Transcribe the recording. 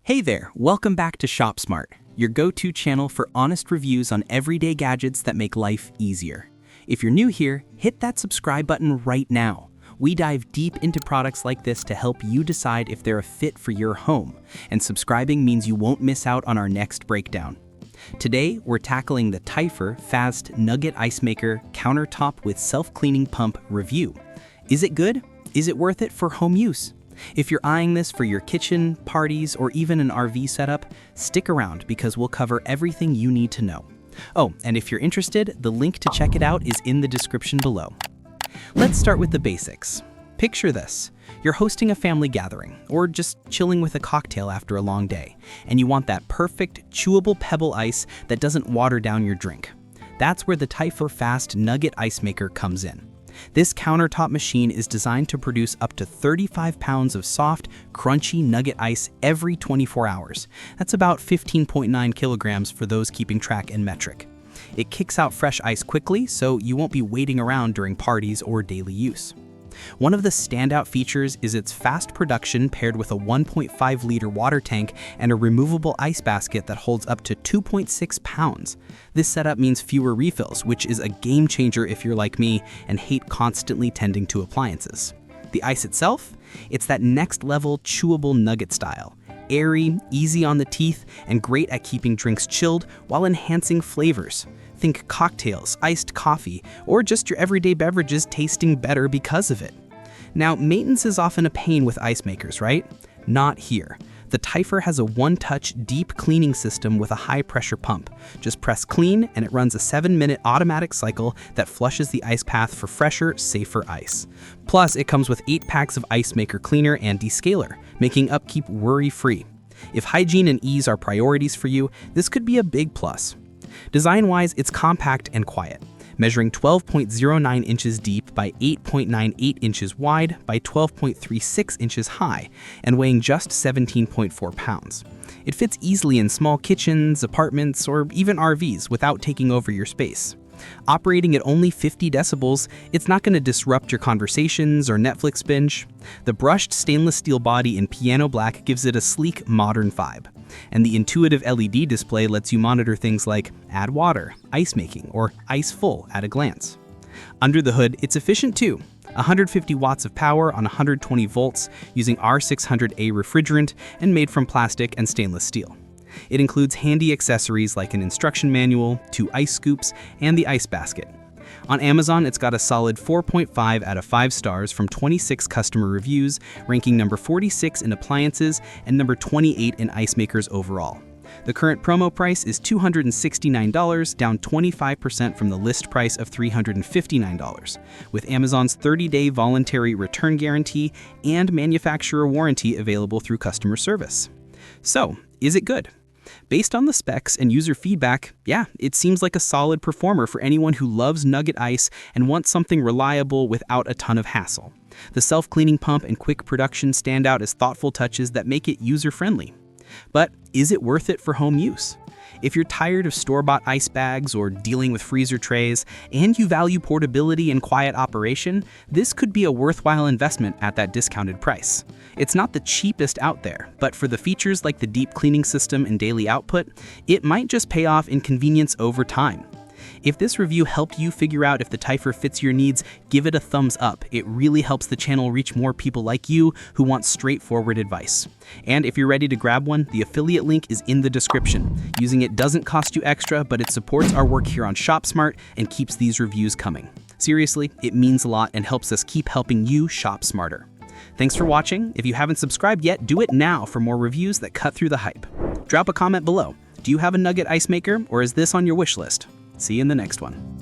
Hey there, welcome back to ShopSmart, your go-to channel for honest reviews on everyday gadgets that make life easier. If you're new here, hit that subscribe button right now. We dive deep into products like this to help you decide if they're a fit for your home, and subscribing means you won't miss out on our next breakdown. Today, we're tackling the Typhur Fast Nugget Ice Maker Countertop with Self-Cleaning Pump review. Is it good? Is it worth it for home use? If you're eyeing this for your kitchen, parties, or even an RV setup, stick around because we'll cover everything you need to know. Oh, and if you're interested, the link to check it out is in the description below. Let's start with the basics. Picture this. You're hosting a family gathering, or just chilling with a cocktail after a long day, and you want that perfect, chewable pebble ice that doesn't water down your drink. That's where the Typhur Fast Nugget Ice Maker comes in. This countertop machine is designed to produce up to 35 pounds of soft, crunchy nugget ice every 24 hours. That's about 15.9 kilograms for those keeping track in metric. It kicks out fresh ice quickly, so you won't be waiting around during parties or daily use. One of the standout features is its fast production paired with a 1.5-liter water tank and a removable ice basket that holds up to 2.6 pounds. This setup means fewer refills, which is a game changer if you're like me and hate constantly tending to appliances. The ice itself? It's that next-level chewable nugget style. Airy, easy on the teeth, and great at keeping drinks chilled while enhancing flavors. Think cocktails, iced coffee, or just your everyday beverages tasting better because of it. Now, maintenance is often a pain with ice makers, right? Not here. The Typhur has a one-touch, deep cleaning system with a high-pressure pump. Just press clean, and it runs a 7-minute automatic cycle that flushes the ice path for fresher, safer ice. Plus, it comes with 8 packs of ice maker cleaner and descaler, making upkeep worry-free. If hygiene and ease are priorities for you, this could be a big plus. Design-wise, it's compact and quiet, measuring 12.09 inches deep by 8.98 inches wide by 12.36 inches high, and weighing just 17.4 pounds. It fits easily in small kitchens, apartments, or even RVs without taking over your space. Operating at only 50 decibels, it's not going to disrupt your conversations or Netflix binge. The brushed stainless steel body in piano black gives it a sleek, modern vibe. And the intuitive LED display lets you monitor things like add water, ice making, or ice full at a glance. Under the hood, it's efficient too. 150 watts of power on 120 volts using R600A refrigerant and made from plastic and stainless steel. It includes handy accessories like an instruction manual, 2 ice scoops, and the ice basket. On Amazon, it's got a solid 4.5 out of 5 stars from 26 customer reviews, ranking number 46 in appliances and number 28 in ice makers overall. The current promo price is $269, down 25% from the list price of $359, with Amazon's 30-day voluntary return guarantee and manufacturer warranty available through customer service. So, is it good? Based on the specs and user feedback, yeah, it seems like a solid performer for anyone who loves nugget ice and wants something reliable without a ton of hassle. The self-cleaning pump and quick production stand out as thoughtful touches that make it user-friendly. But is it worth it for home use? If you're tired of store-bought ice bags or dealing with freezer trays, and you value portability and quiet operation, this could be a worthwhile investment at that discounted price. It's not the cheapest out there, but for the features like the deep cleaning system and daily output, it might just pay off in convenience over time. If this review helped you figure out if the Typhur fits your needs, give it a thumbs up. It really helps the channel reach more people like you who want straightforward advice. And if you're ready to grab one, the affiliate link is in the description. Using it doesn't cost you extra, but it supports our work here on ShopSmart and keeps these reviews coming. Seriously, it means a lot and helps us keep helping you shop smarter. Thanks for watching. If you haven't subscribed yet, do it now for more reviews that cut through the hype. Drop a comment below. Do you have a nugget ice maker, or is this on your wish list? See you in the next one.